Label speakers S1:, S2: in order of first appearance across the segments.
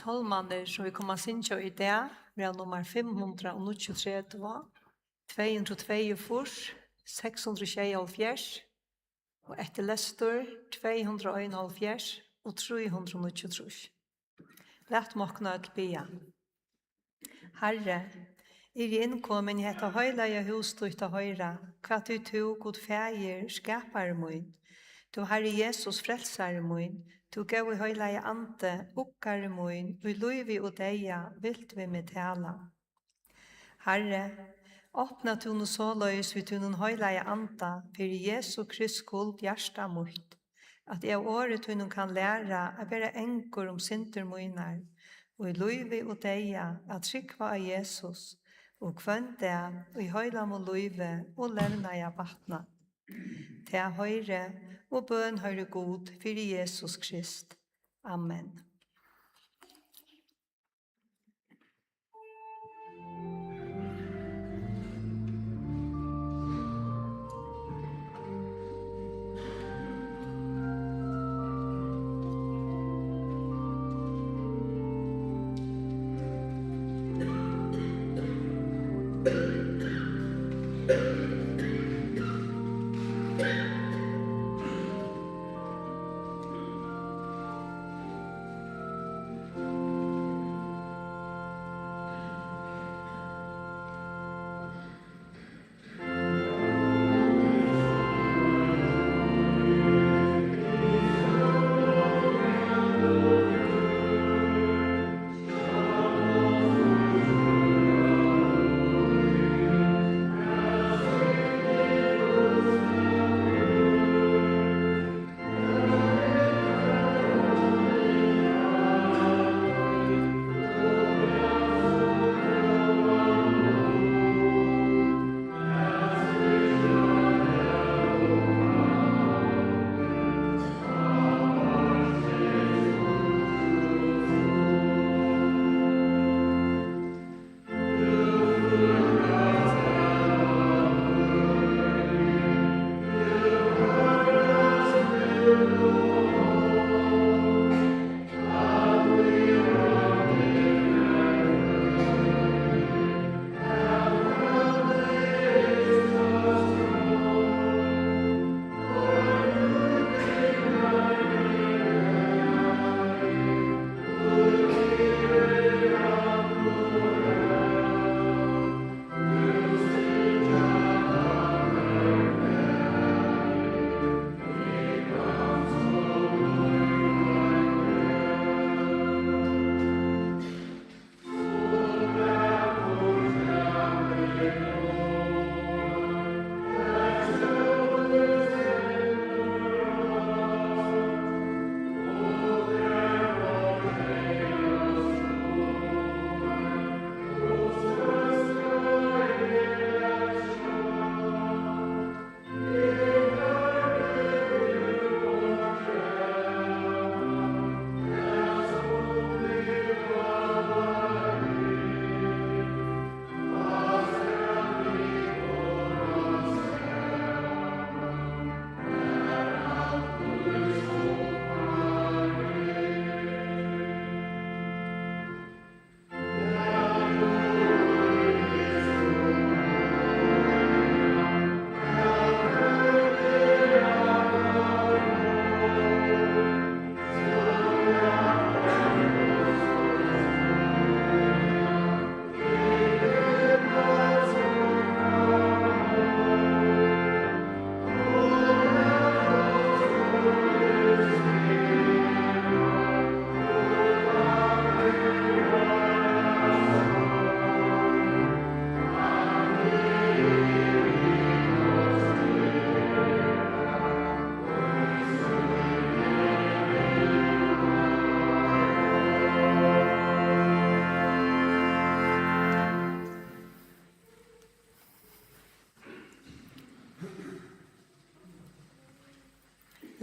S1: Salmaner som vi kommer synge i dag, er nummer 533, 242, 676, og etter Lester 271 og 393. Lett mokna til bia. Herre, i innkommen i hetta høylaja hus du til høyra, hva du tog god feir skapare mun, du Herre Jesus frelsare mun, du gav i høylaja ante, okkare mun, og i luivi og deia, vilt vi med tala. Herre, åpna tun og såløys vi tun og høylaja anta, for Jesu Krist skuld hjärsta mot, at jeg året tun kan læra å være enkor synder munar, og i luivi og deia, at trykva av Jesus, og kvønte og i høylam og luive, og levna jeg vatna. Til høyre og bøn høyre god, for Jesus Krist. Amen.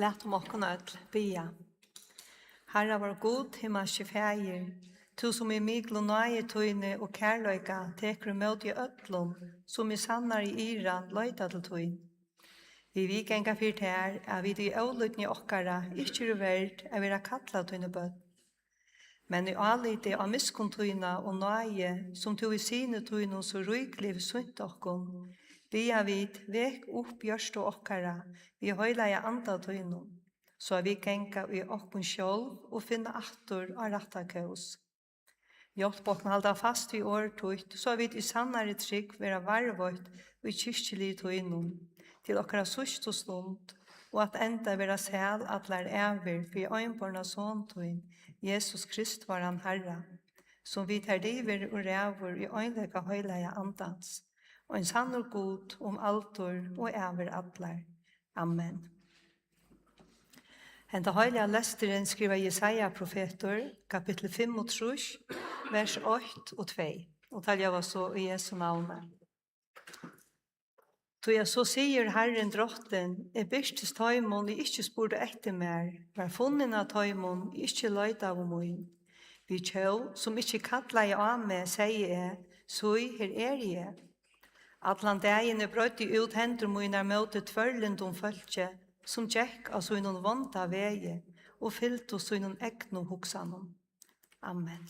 S1: Lät om okkona öll bia. Herra var god, himmelske fægir, tu som i mikl og nøye tøyne og kærløyga teker møt i øtlom, som i sannar i ira løyta til tøyn. Vi vikenga fyrt her, er vi i ølutni okkara, ikkje verd, er vi kalla tøyne bøtt. Men i alite av miskontrøyna og nøye, som tog i sine trøyna så ryklig sunt okkom, bia vid vek opp hjørst og okkara, vi høyleie anda trøyna, så vi genka i okkon sjølv og finna attor av rattakøs. Hjelp okkon halda fast vi årtøyt, så vi i sannare trygg vera varvøyt og i kyrkjelig trøyna, til okkara sørste stund, og at enda vera sel atlar æver for øynborna såntøyn, Jesus Krist var han Herre, som vi tar liver og ræver i øynlega høyleie andans, og en sannur god altor og æver atlar. Amen. Henta høylega lesteren skriver Jesaja profetor, kapittel 5 og 3, vers 8 og 2, og talja var så i Jesu navne. Så jeg så sier Herren drotten, byrstes tøymon jeg ikke spurte etter mer, var funnet av tøymon jeg ikke løyde av min. Vi kjøl, som ikke kattler jeg av meg, sier jeg, så her jeg. Atlantægene brøtte ut hender mine mot et tvørlend følge, som tjekk av sånne vonda veie, og fyllt av sånne egne hoksanen. Amen.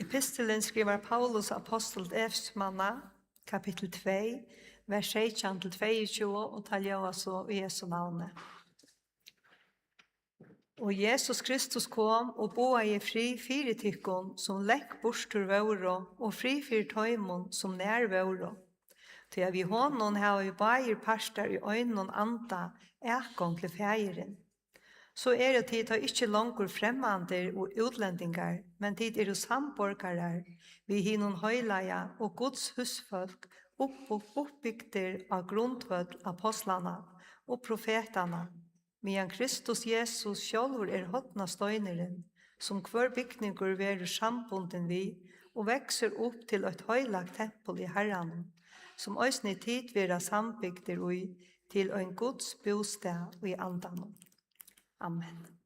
S1: Epistelen skriver Paulus apostel Efesmanna, kapitel 2, vers 16-22, og taler så i Jesu navnet. Og Jesus Kristus kom og boa i fri fyre tykkon som lekk bostur våre, og fri fyre tøymon som nær våre. Til vi hånden har vi bare parster i øynene anda, ekong til feiren. Så det tid ikke langer fremmande og utlendingar, men tid jo samborgare, vi hinnon høylaja og Guds husfolk, oppbygder av grundvød apostlene og profetene, medan Kristus Jesus sjálfur hotna støyneren, som hver bygninger veru sambunden vi, og vekser opp til et høylagt tempel i Herren, som òsne tid vera sambygder ui, til ein Guds bostad i andan. Amen.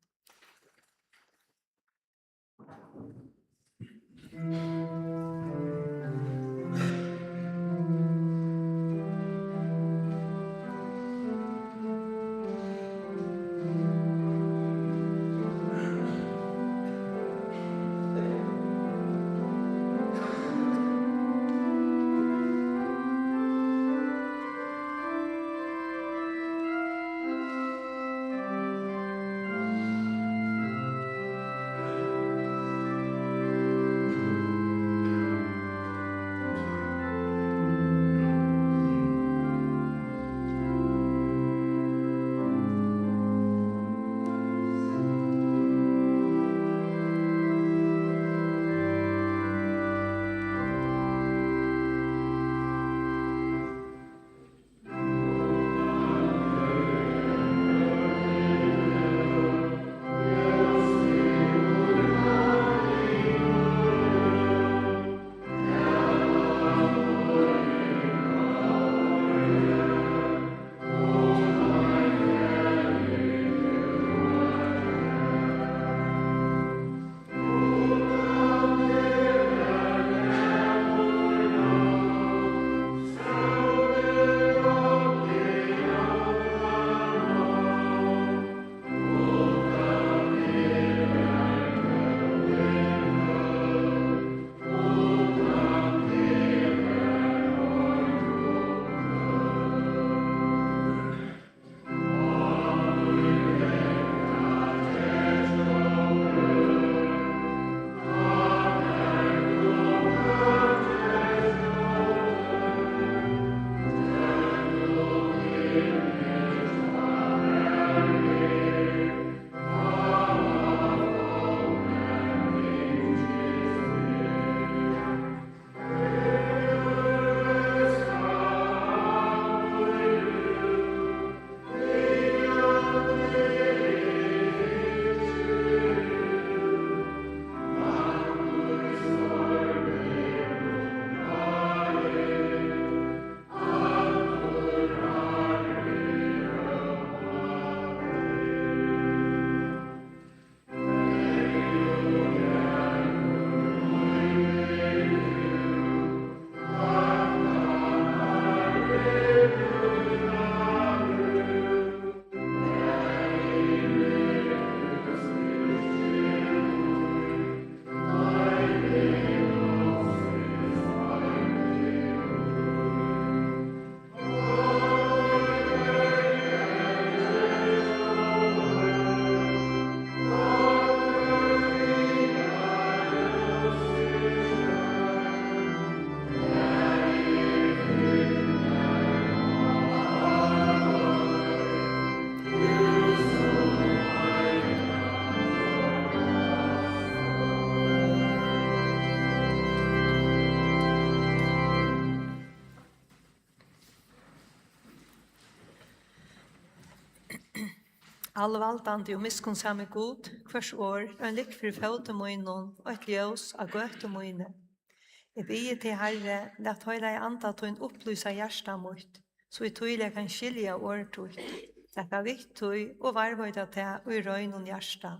S1: Allvaldande og miskunnsamme god, hvers år, en lik for føtemoinen, og et ljøs av gøtemoine. Jeg bier til Herre, lat høyre i anda til en opplysa hjärsta mot, så jeg tydelig kan skilja årtut. Takka vitt tøy og varvøyda til og i røynon hjärsta,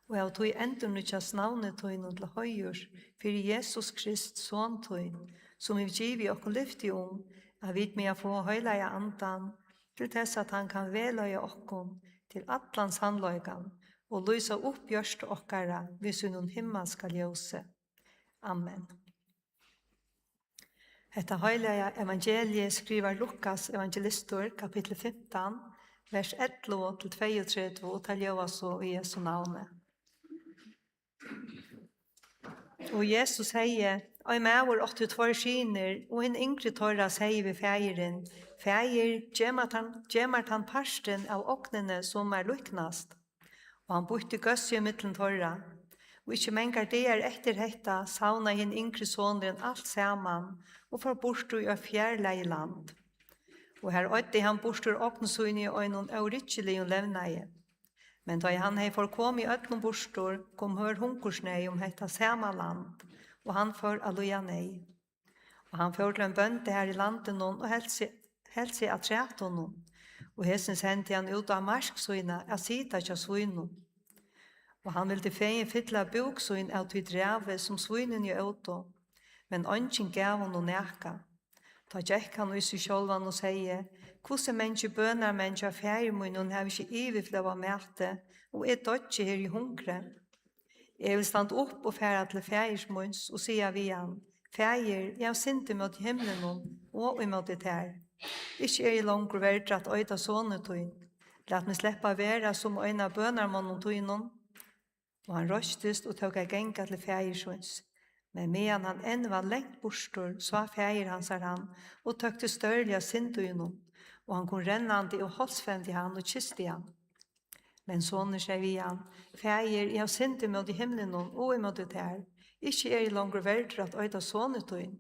S1: og jeg tøy endurnutjas navnet tøynon til høyur, for Jesus Krist sån tøyn, som vi giv i okkur lyfti at vi med få høyla i andan, til tess at han kan veløye okkur, til atlans handløygan, og lysa opp gjørst okkara, hvis hun himmelska ljøse. Amen. Hetta heilige evangeliet skriver Lukas evangelistor kapittel 15, vers 11 til 32 og til så i Jesu navne. Og Jesus sier, «Oi mæver 82 skiner, og en yngre tørra sier ved feiren, feir, gjemmer han parsten av oknene som lyknast. Og han bytte gøsse i mittlen tørra. Og ikke mengar det etter hetta, sauna hin yngre sonren alt saman, og får borstu i fjærleie land. Og her øyde han bortur oknesøyne og en aurikkelig levneie. Men da han hei forkom i ødlom borstor, kom hør hunkersnei hetta sama land, og han får alloja nei. Og han får til en bønte her i landet noen, og helt seg at træt honom. Og hesen sendte han ut av marksøyna, at sida tja svøyno. Og han ville feien fytla boksøyn av tyd dreve som svøynen i auto, men ønsken gav honom næka. Da gikk han i seg sjølvan og sier, hvordan menneske bønar menneske av fjermun, og har ikke iviflev av mæte, og dødje her i hungre. Jeg vil stand opp og færa til fjermuns, og sier vi han, fjer, jeg har synte mot himmelen og imot det her. Ikke jeg langer verdt at øyda sonetøyn. Lat meg sleppa vera som øyna bønarmannen tøynon. Og han røstest og tog genga til fjermuns. Men medan han enn var lengt borstor, så fjer hans han, og tøkte størlige sintøynon. Og han kom rennande og holdsfendi han og kiste han. Men sonen sier vi han, fjer, jeg har synte mot i himmelen og imot det her. Ikke jeg langer verdt at øyda sonetøyn.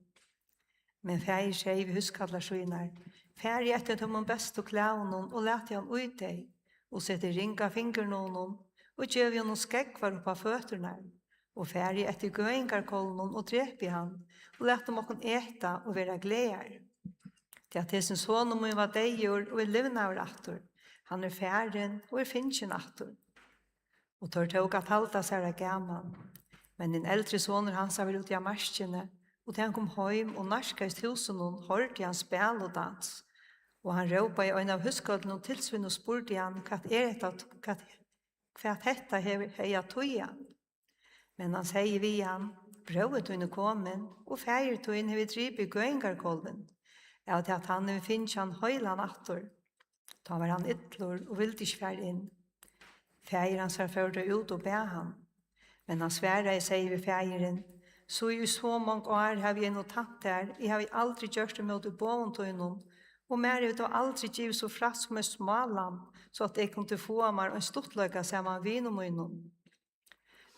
S1: Men fjer sier vi huskadla skjøynar, fjer etter til min beste klævnen og lette han ut deg, og sette ringa fingeren honom, og gjør han skekvar oppa føtterne, og fjer etter gøyngarkollen og drepi han, og lette mokken eta og være gleder. Det at hessen sonen min var deigur og livnaver aftur, han færen og finnjen aftur. Og tør tog at halda seg gaman. Men den eldre sonen hans var ute av marskene, og til han kom heim og narskaist husen hon, hørte han spil og dans. Og han råpa i øyne av huskålen og tilsvinn og spurte han hva dette heia tøya. Men han sier vi han, brøvet hun er kommet, og feiertøyen har vi drivet i gøyngarkolven. Ja, til at han finnes han høyland atter. Da var han ytlor og ville ikke fære inn. Feier han seg førte ut og be han. Men han svære seg ved feieren, så i så mange år har vi noe tatt der, jeg har aldri gjort det med å boen til noen, og mer har jeg aldri givet så fratt som en smalam, så at jeg kunne få meg en stortløyga sammen vin og munnen.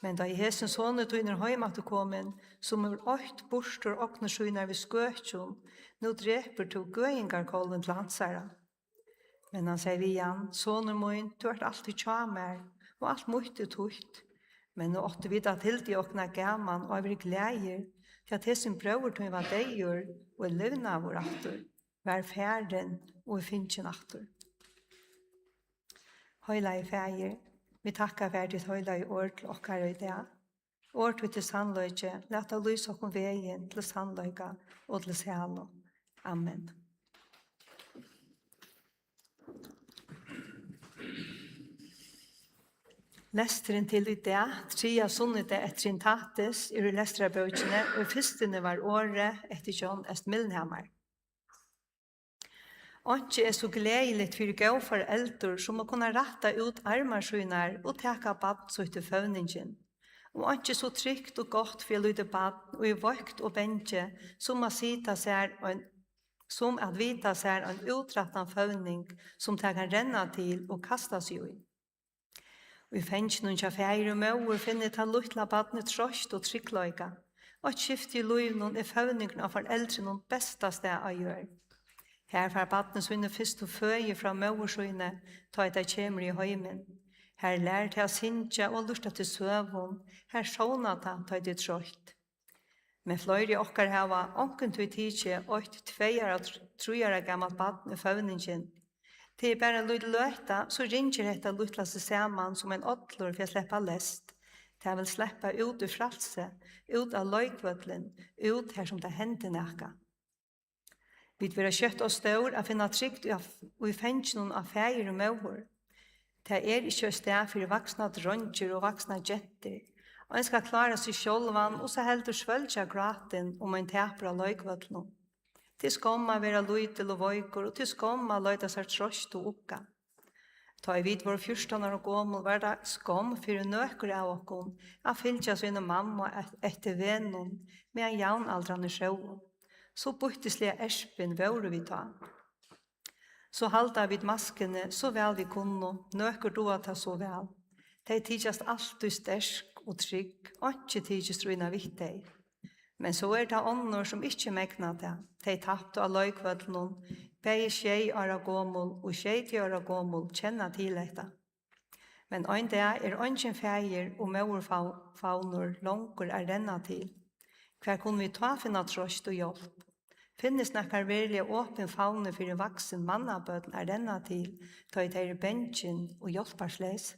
S1: Men da i hessen sånne tøyner høyma til komen, som er 8 borstor og nøsjøyner ved skøtjon, nå dreper to gøyngarkolven til hansara. Men han sier vi igjen, sånne møyn, du er alltid tjamer, og alt møyte tøyt. Men nå åtte vi da til de åkna gaman, og jeg gleder, til at hessen brøver tøy var deigur, og livna vår atter, vær færen og finnjen atter. Høyla i fæger, vi takkar for ditt høyla i år til okkar i det. År til sannløyke, leta lys okkom veien til sannløyka og til sjalo. Amen. Lesteren til i det, 3 sunnete etter sin tates, i lesterabøkene, og fyrstene var året etter John Est Millenhammer. Ikke så gledelig for gå for eldre som å kunne rette ut armarskynar og teka bad så til føvningen. Og ikke så trygt og godt for å lyde bad og i vøkt og bensje som at vita seg en utrattan føvning som de kan renne til og kasta seg i. Vi finner noen kjafære og møver finner ta luttla badne trost og trykkløyga. Og et skift i løyvnen føvningen av foreldre noen besta sted å gjøre. Her får badne svinne først og føye fra møversøyne ta et av kjemer i høymen. Her lærer til å sinja og lusta til søvn. Her sjåna ta et trått. Men fløyre okkar hava onken til tidsi 8-2-3 gammalt badne føvningen. Til bare lyd løyta, så ringer dette lydla seg sammen som en åtlor for å slippe lest. Til vil slippe ut ur fralse, ut av løykvøtlen, ut her som det hendte nækka. Vi vil ha kjøtt og stør å finne trygt og i fengjen av feir og møver. Det ikke sted for vaksne dronger og vaksne jetter. Han skal klara sig självan och så heldur svölja graten om en täpra löjkvötlen. Till skomma vera lojtel och vojkor och till skomma löjta sig trost och ukka. Ta I vid vår 14 år og gammel var det skam for nøkker av oss at fylgja sine mamma etter vennen med en jævnaldrende sjø. Så bytteslige espen våre vi ta. Så halda vid maskene så vel vi kunne, nøkker doa ta så vel. De tidjast alltid stersk og trygg, og ikke tidjast ruina vitt deg. Men så det ånder som ikke megna det. De tappte av løykvøtlen, begge 6 år gammel og 60 år gammel kjenner til dette. Men en dag ingen feir og maurfauner langer renna til. Hver kunne vi ta finna trost og hjelp? Finnes nekkar virkelig åpen faune for en vaksen mannabøten renna til, ta I deres bensjen og hjelparsles.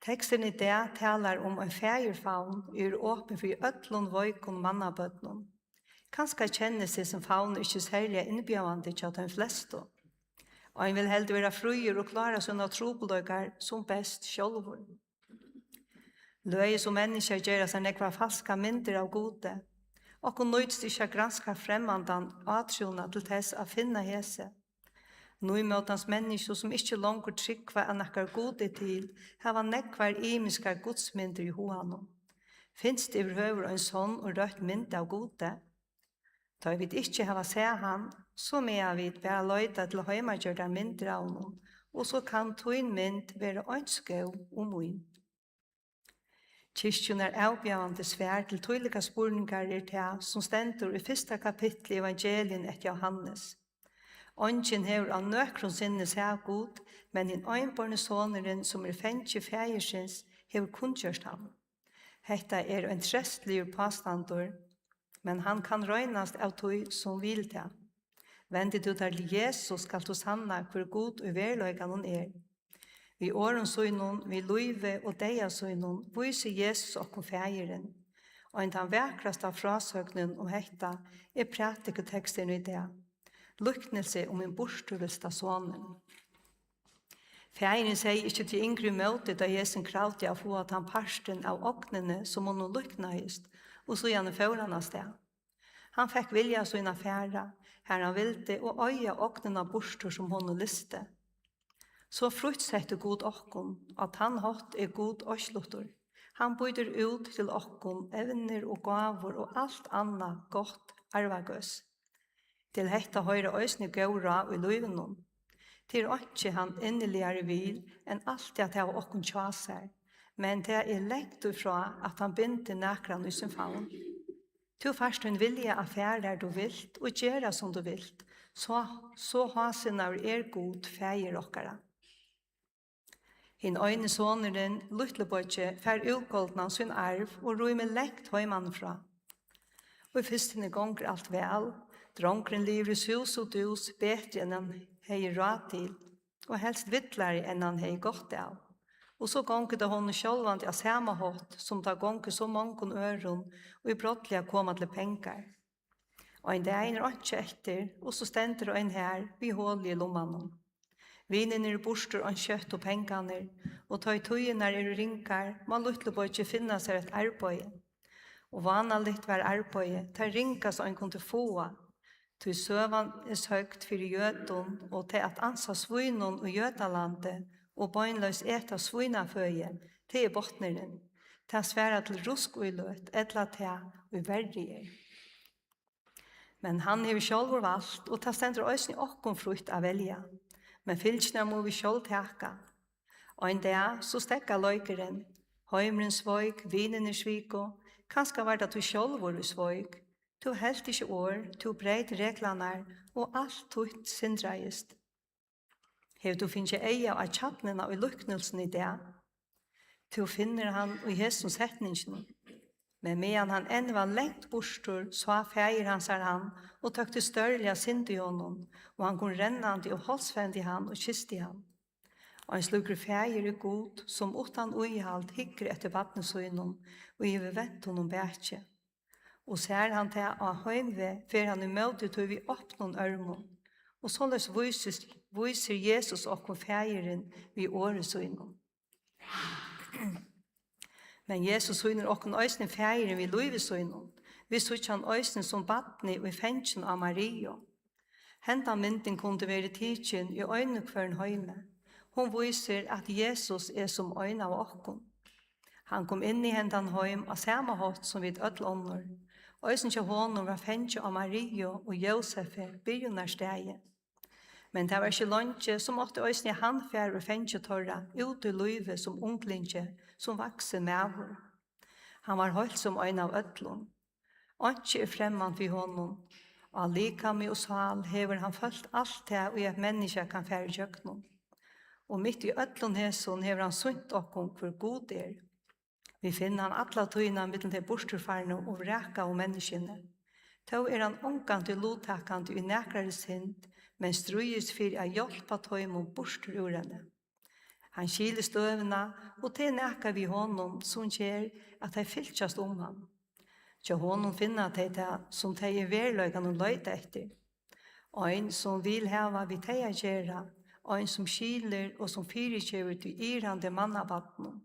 S1: Teksten I det talar om en feirfaun åpen for øtlund vøykun mannabøtnen. Kanskje kjenner seg som faun ikke særlig innbjørende til de fleste. Og en vil heldig være fruer og klare sånne trobeløkker som best sjølver. Løy som mennesker gjør seg nekva falska mindre av gode, og hun nøyts ikke granska fremmandan atrona til tess å finne hese. Nøymøtans mennesker som ikke langer tryggva enn nekkar gode til, hava nekvar imiskar godsmynder I hoanom. Finns det overhøver en sånn og rødt mynd av gode? Da vi ikke hava se han, så med vi bare løyta til heimagjørda mindre av honom, og så kan toin mynd være ønskøv og moin. Kyrkjen avbjørende svær til tydeliga spurningar til som stendur I 1. kapittel I evangelien etter Johannes. Ongen hever av nøkron sinne seg god, men en øynborne soneren som fengt feiersins hever kunngjørst ham. Hetta en trestlig påstandur, men han kan røynast av tog som vil det. Vendig du til Jesus skal du sanna hvor god og verløygan hun Vi åren søgnon, vi løyve og deia søgnon, viser Jesus okkom feieren. Og en den vekrast av frasøgnen om hetta prætiketeksten I det. Lyknelse om en borstuvesta sonen. Feieren sier ikke til yngre møte da Jesus kravte av få at han parsten av oknene som hun lyknaist, og så gjerne føran av sted. Han fikk vilja sina færa, her han ville, og øya oknene borstur som hun liste. Så fruttsette god okkon, at han hatt god orslutter. Han byder ut til okkon evner og gaver og alt anna godt arvagøs. Til hetta høyre øysne gaura og løyvenon. Til ikke han inneligere vil enn alt at jeg okkon tjaser, men det lengt ifra at han bindte nakran I sin faun. Du først en vilje affærer du vilt, og gjøre som du vilt, så hasen av god feir okkara. Hinn øyne soneren, Lutlebøtje, fær utgoldna sin arv og roi med lengt høymannfra. Og I fyrstene gonger alt vel, dronkren lever I hus og dus bedre enn han hei råd til, og helst vittlere enn han hei gått av. Og så gonger det hon sjølvand av samme hått, som da gonger så mange øron, og I brottliga koma til pengar. Og en dag ikke etter, og så stender en her, vi hål I lommanen. Vinen borstur og kjøtt og penganer, og ta I tøyenar rinkar, man luttelig ikke finna seg et arbeid. Og vanligt var arbeid, ta rinka så en kunne få, til søvan søgt for jødon, og til at ansa svinon og jødalandet, og bøgnløs eta svinaføye, til bottneren, til sværa til rusk og løt, etla til og verdier. Men han hever sjálfur valgt, og ta stendur òsni okkom frukt av velja. Men fylgjene må vi sjálf teka. Og en dag så stekka løykeren, høymren svøyk, vinen sviko, kanskje var det du sjálfur svøyk, du helt ikke år, du breit reglanar, og alt tutt sindreist. Hev du finner eia av tjapnena og lyknelsen I det, du finner han og Jesus setningen. Men medan han enn var lengt bostur, så feir hans han, og tøkte størrelig synd I honom, og han kom rennande og holdsvendig han og kiste han. Og han slukker feir god, som utan uihalt hikker etter vattnesøynom, og I vent honom bætje. Og ser han til av høymve, fer han I møte til vi åpner ørmon, og således viser Jesus okkom feiren vi åresøynom. Men Jesus syner okken øysene feiren vi løyve synen. Vi sykje han øysene som badne og i fengen av Maria. Henta mynden kunne være tidsin i øyne kvørn høyme. Hun viser at Jesus er som øyne av okken. Han kom inn i hendan høym av samme hatt som vid ødlånder. Øysen til honom var fengen av Maria og Josefe byrjunar stegi. Men det var ikke lunge som måtte øysen i handfjær og fengen torra ut i løyve som unglinje, som vaksen mæver. Han var holdt som øyne av ødlån. Ikke er fremman for honom. Og likami og sal hever han følt alt det og at mennesker kan fære kjøkkenom. Og midt i ødlån hæson hever han sunt okkom hvor god er. Vi finner han atla tøyna mittel til borsterfarne og vreka og menneskene. Tå er han omgant til lodtakant i nekrare sind, men strøyes for å hjelpe tøym og borsterurene. Han kiler støvna, og til nekar vi honom som kjer at de fylkjast ham. Tja honom finna de det som de er verløygan og løyta etter. Ein som vil hava vi teia gjerra, ein som kiler og som fyrirkjever til irande mannabattnum.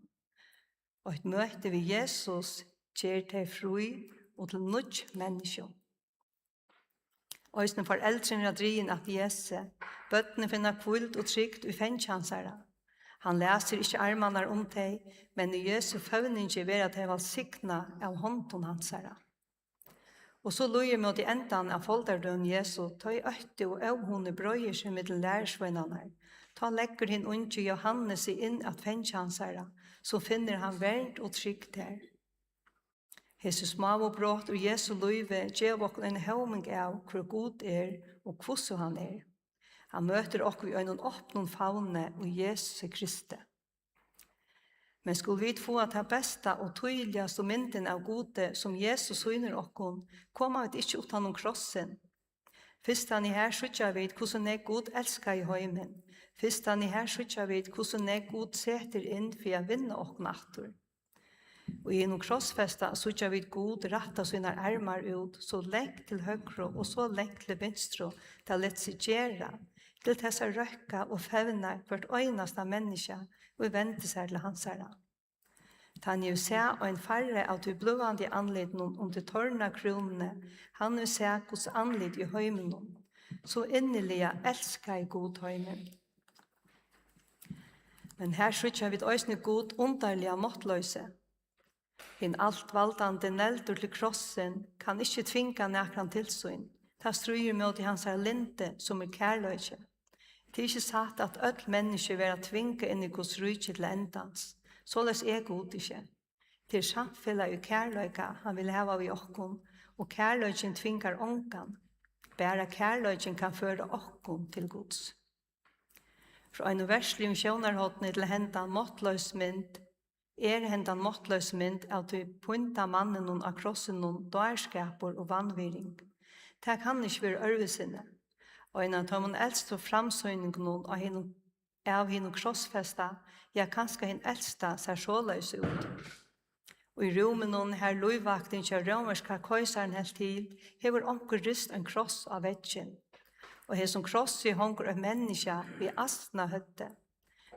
S1: Og et møte ved Jesus kjer de fri og til nødj menneskje. Øysene foreldrene drien at Jesse, bøttene finner kvult og trygt i fengtjansara. Han leser ikke armene om deg, men i Jesu føvninge vil at de var sikna av hånden hansara. Og så lujer mot i endan av folderdøen Jesu, ta i øyte og øvhone brøyer seg med lærersvøynene. Ta legger hin unge Johannes inn at fengtjansara, så finner han verdt og trygt der. Jesus små brott og Jesu løyve gjev okkur en hauming av hvor god er og hvordan han er. Han møter okkur i en åpnen favne og Jesus Kristi. Men skulle vi få at det beste og tydeligste mynden av gode som Jesus syner okkur, kommer vi ikke utan om krossen. Først han i her skjøtja vet hvordan er god elsker i høymen. Først han i her skjøtja vet hvordan er god seter inn for å vinne okkur natur. Og gjennom krossfesta skjøtja vet god ratta sine armar ut så lengt til høyre og så lengt til venstre til å lette seg gjøre, til dessa røkka og fevna hvert øyneste menneske og vente seg til hans herre. Han jo se og en farre av de blåvande anledningen om de tørna kronene, han jo se hos anled i høymen, så innelig elsker jeg god høymen. Men her skjøtja vi øysene god underlige måttløse. En altvaldande neldur til krossen kan ikke tvinga nekran tilsyn. Ta struer mot i hans linte som er kærløyke. Det er ikke sagt at øll mennesker vil tvinga inn i Guds rydde til endans. Således er god ikke. Det er samfellet i kærløyka han vil hava vi okkom, og kærløyken tvingar ongan. Bare kærløyken kan føre okkom til Guds. Fra en verslig sjånarhåttene til hendan måttløs mynd, hendan måttløs mynd av de punta mannen av krossen dårskaper og vannviring. Det kan ikke være ørvesinne. Og en av de eldste framsøgningene av henne krossfesta, ja, kanskje henne eldste ser såløs ut. Og i rommen her løyvakten til romerska køysaren helt til, hever onker rist en kross av vetsjen. Og her som kross i honker av menneska ved astna høtte.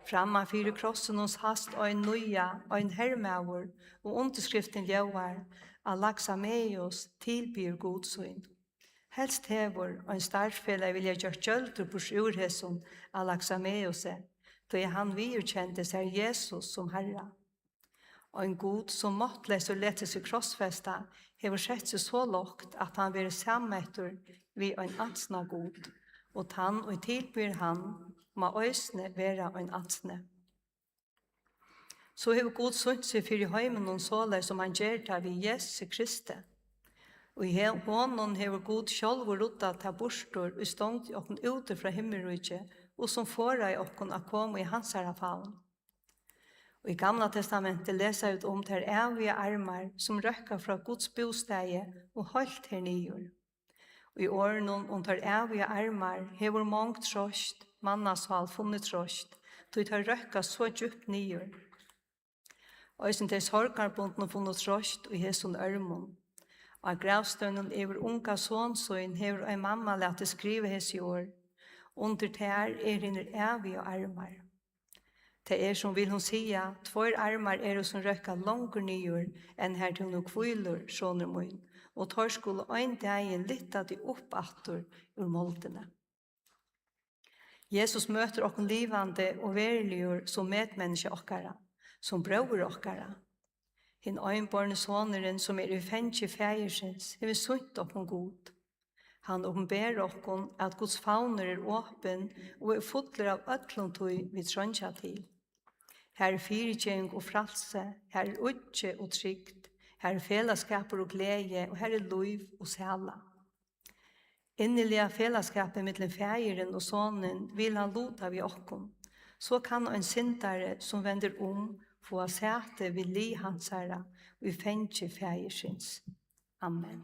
S1: Framma fyra krossen hos hast og en nøya og en herrmauer, og underskriften ljøvar, Alaksameus tilbyr godsyn. Helst hever og en startfelle vil jeg gjøre kjølter på sjurhesson Alaksameus, da han virkjente seg Jesus som herra. Og en god som måttles og letes i krossfesta, hever sett seg så lågt at han vil sammetter ved en ansna god, og han og tilbyr han, må øysene være en ansne. Så hever god sunt seg for i heimen og såle som han gjør det ved Jesus Kristi. Og i hånden hever god selv og rotta til bostor og stånd okken ute fra himmelrykje, og som forar okken å komme i hans herrafavn. Og i Gamla testamentet leser vi om ter evige armar som røkker fra Guds bosteg og holdt her nyer. Og i årene om ter evige armar hever mångt trost, mannasval funnet trost, då tar røkka så djupt nyer. Og som til sorgarbundene funnet trost og hesson ørmon. Og av gravstønnen over unga sånsøyn hever en mamma lette skrive hess i år. Under ter henne evige armar. Det som vil hun sia, tvær armar som røkka langer nyer enn her til noe kviler, sånner min, og tar skulle ein dagen litta de opp attor ur moldene. Jesus møter okken livande og veriljur som medmenneske okkara, som brøver okkara. Hinn øynborne soneren som i fengje fægersins, hever sunt okken god. Han åpenberer okken at Guds fauner åpen og fotler av øtlontøy vi trønja til. Her fyrirgjeng og fralse, her utje og trygt, her fellesskaper og glede, og her liv og sæla. Innelige fellesskapet mellom fægeren og sonen vil han lota vi okkom. Så kan en syndare som vender få sete vid li hansara og fengje fægersins. Amen.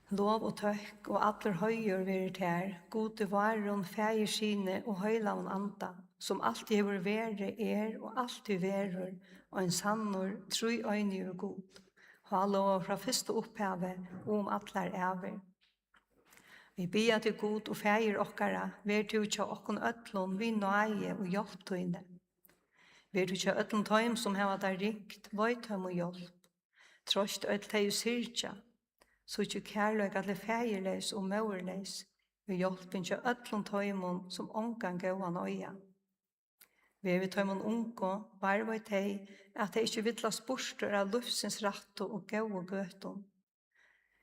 S1: Lov og tøkk og aller høyer verit her, gode varon, fægersine og høylavn anda, som alltid hever være og alltid verur, og en sannor, tru øyne og god. Ha lov fra første opphavet om allar æver. Vi ber til god og fæger okkara, ver til tja okkon øtlån, vi nøye og hjelp tøyne. Ver til tja øtlån tøym som heva der rikt, vøytøm og hjelp. Trost øtl teg syrtja, så ikke kærløk alle fægerleis og mauerleis, vi hjelpen tja øtlån tøymon som ongan gauan øya. Vi vil tøymon unko, varva i teg, at det ikke vittlas borster av lufsins ratto og gau og gøton.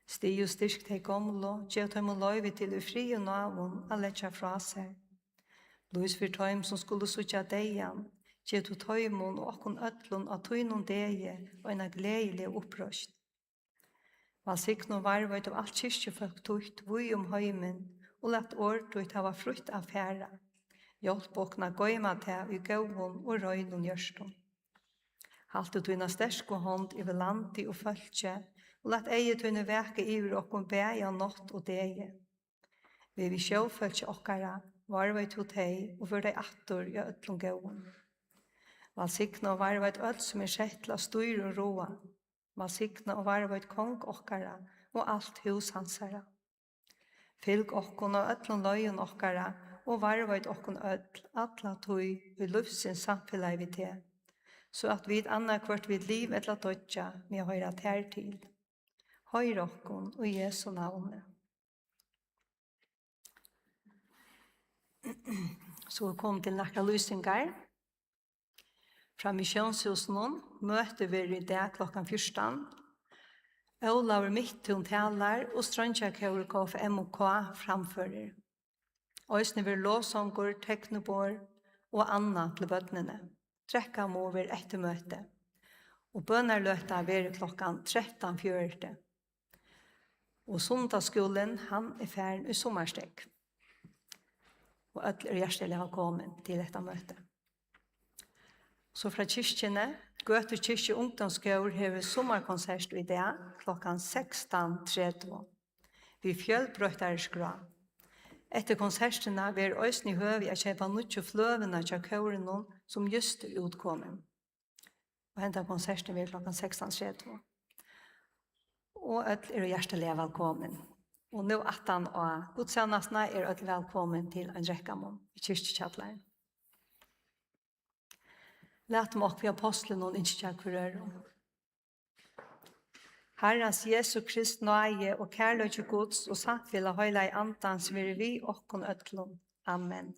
S1: Sti og styrk teg gomlo, gjev tøymon løyvi til i fri og navon, a letja fra seg. Lus for tøym som skulle sutja deian, gjev to tøymon og okkon øtlån av tøynon deie og en gledelig opprøst. Valsikno varvøyt av alt kyrkjefolk tøyt, vui høymen, og lett årtøyt hava frukt av færa. Hjelp okna gøyma til i gauon og røynon gjørston. Halte tøyna stersko hånd i landi og følge, og lett eie tøyne veke iver okkon bæja nått og deie. Vi vil sjåfølge okkara, varvøyt hos teg, og for deg attor i øtlom gauon. Valsikna og varvøyt øll som settla styr og roa. Valsikna og varvøyt kong okkara, og alt hus hansara. Fylg okkon og øtlom løyen okkara, og varvøyt okkon øll, atla tøy, i lufsins samfellag vi til, så at vi anna kvart vid liv etla dødja, med høyra tær til. Høyr okkon og Jesu navne. Så kom til nakka lysingar. Fra missionshusen møter vi i dag klokkan 14. Olav Midtun talar og Strandjakøver KFM og K framfører. Øysene vil låsanger, teknobor og anna til bøtnene. Trekka må over ettermøte. Og bønnerløta vil klokkan 13:40. Og sundagsskolen, han færen i sommerstek. Og alle hjertelig velkommen til dette møtet. Så fra kyrkjene, Gøte kyrkje ungdomsgård hever sommerkonsert i dag klokkan 16:30. Vi fjølbrøttere skra. Etter konsertene vil øyne høve å kjøpe nødvendig fløvene til kåren som just er utkommet. Og hentet konserten vil klokkan 16:30. Og alle hjertelig velkommen. Og nå 18 og godstjenestene alle velkommen til en rekkamon i kyrkjekjattelen. Lät mig och apostlen och inskjärkurören. Herrens Jesu Krist nøye og kærløyke Guds og samfella høyla i antans vil vi okkon øtlom. Amen.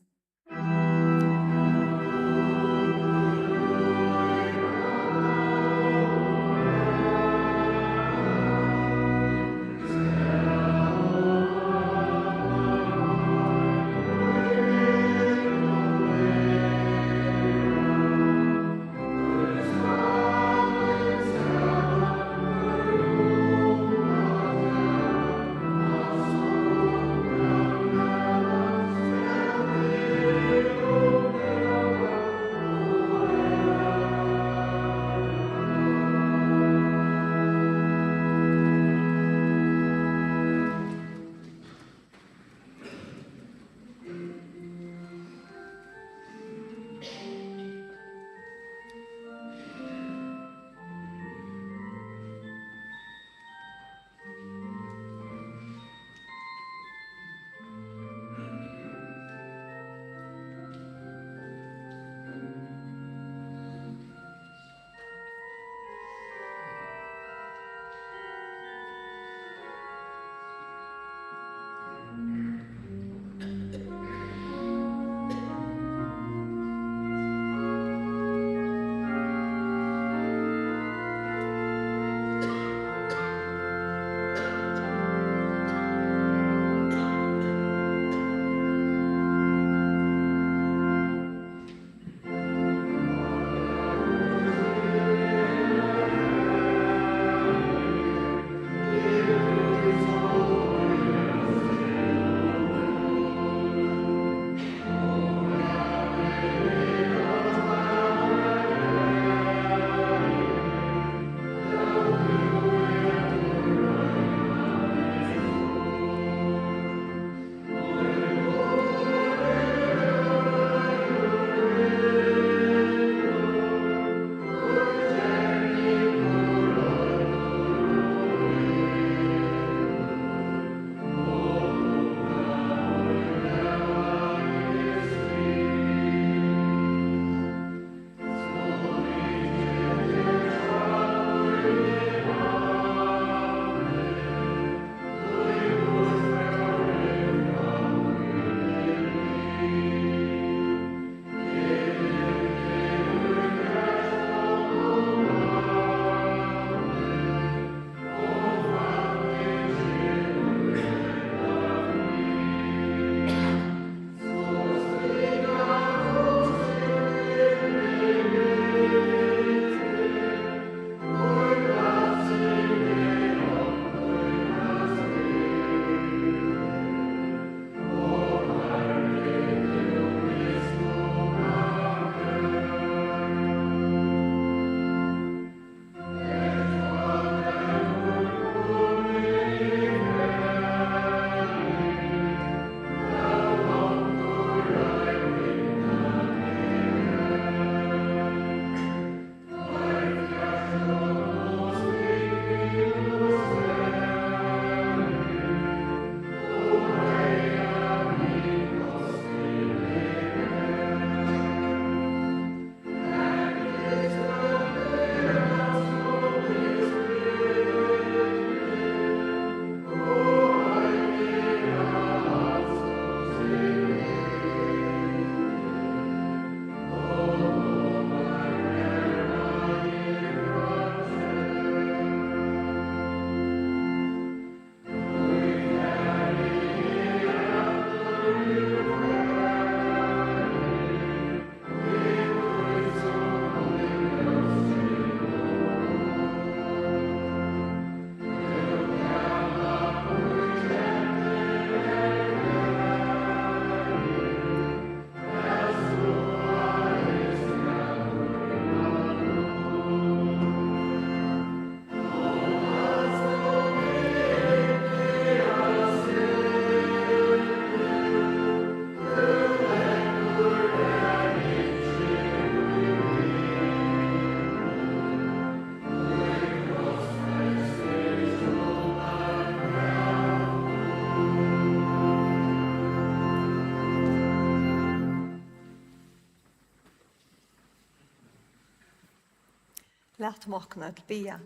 S1: Lät mokkna til bia.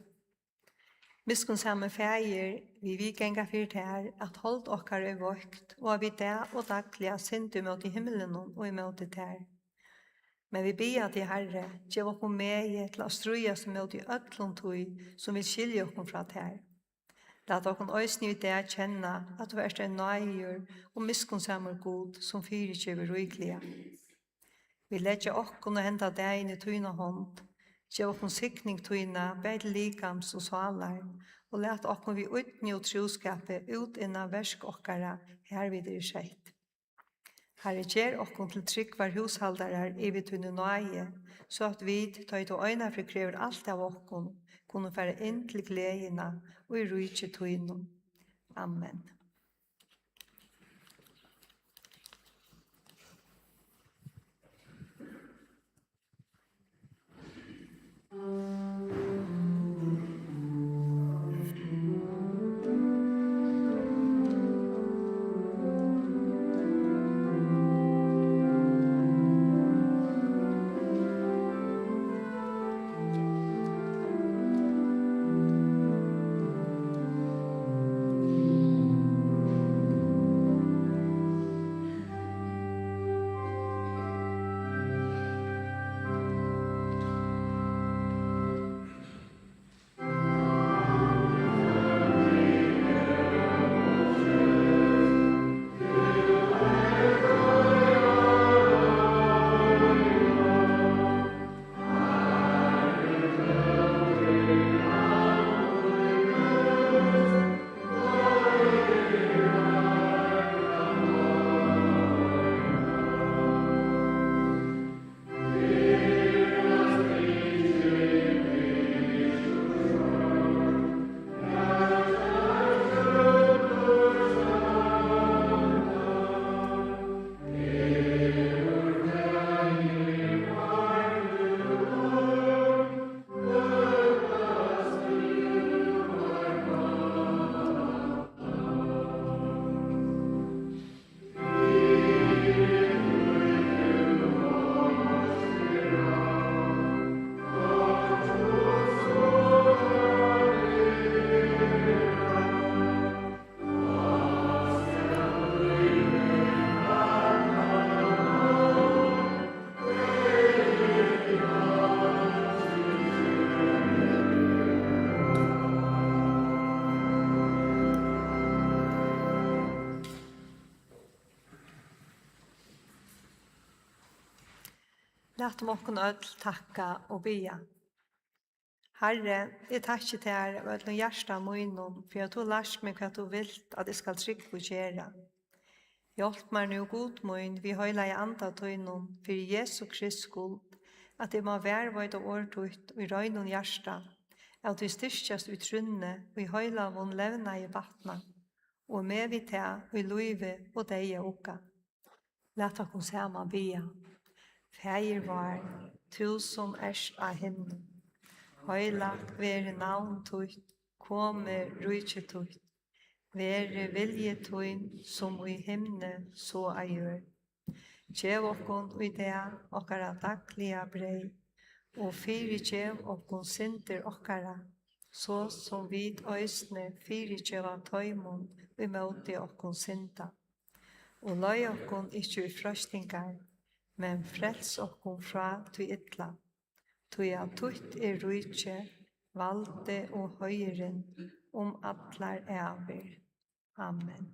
S1: Miskun samme feir, vi genga fyrt her, at holdt okkar er vågt, og vi der og daglig syndu mot i himmelen og imot det her. Men vi bia til Herre, gjev okkur meie til å strujas mot i ötlund tui, som vil skilje okkur fra det her. Lat okkur òsni i det kjenna at du er en nøyur og miskunnsamur god som fyrirkjøver rykliga. Vi letja okkur og henda deg i tuina hånd, gjev okkur sikning tuina, beid likams og svalar, og let okkur vi utni og troskapet ut innan versk okkara hervid er skjeit. Herre, gjer okkur til tryggvar hushaldarar i vi tuina nøye, så at vi, tøyt og øyna krever alt av okkur, kunne fære inn til gledina og i rujtje tuina. Amen. Lat mokkun öll takka og bia. Herre, jeg takkir til her av öllum hjärsta munnum, for at du lærst meg hva du vilt at jeg skal trygg og gjera. Hjelp meg nu god munn, vi høyla i anda tøynum, for Jesu Krist skuld, at det må være vøyd og årtut, og i røynun hjärsta, at vi styrkjast ut trunne, og i høyla vun levna i vatna, og med vi ta, og i luive, og deia oka. Lat okkur saman bia. Feir var, tu som erst av himmelen. Høylagt vere navn tutt, komme rujtje tutt. Vere vilje tutt, som i himne så a gjør. Gjev okkon i det okkara daglige brei, og fyrirgjev okkon synder okkara, så som vid øysne fyrirgjeva tøymon i møte okkon synda. Og løy okkon ikkje i frøstingar, men frels okkon fra tu ytla. Tui av tutt er rujtje, valde og høyren, atlar æver. Amen.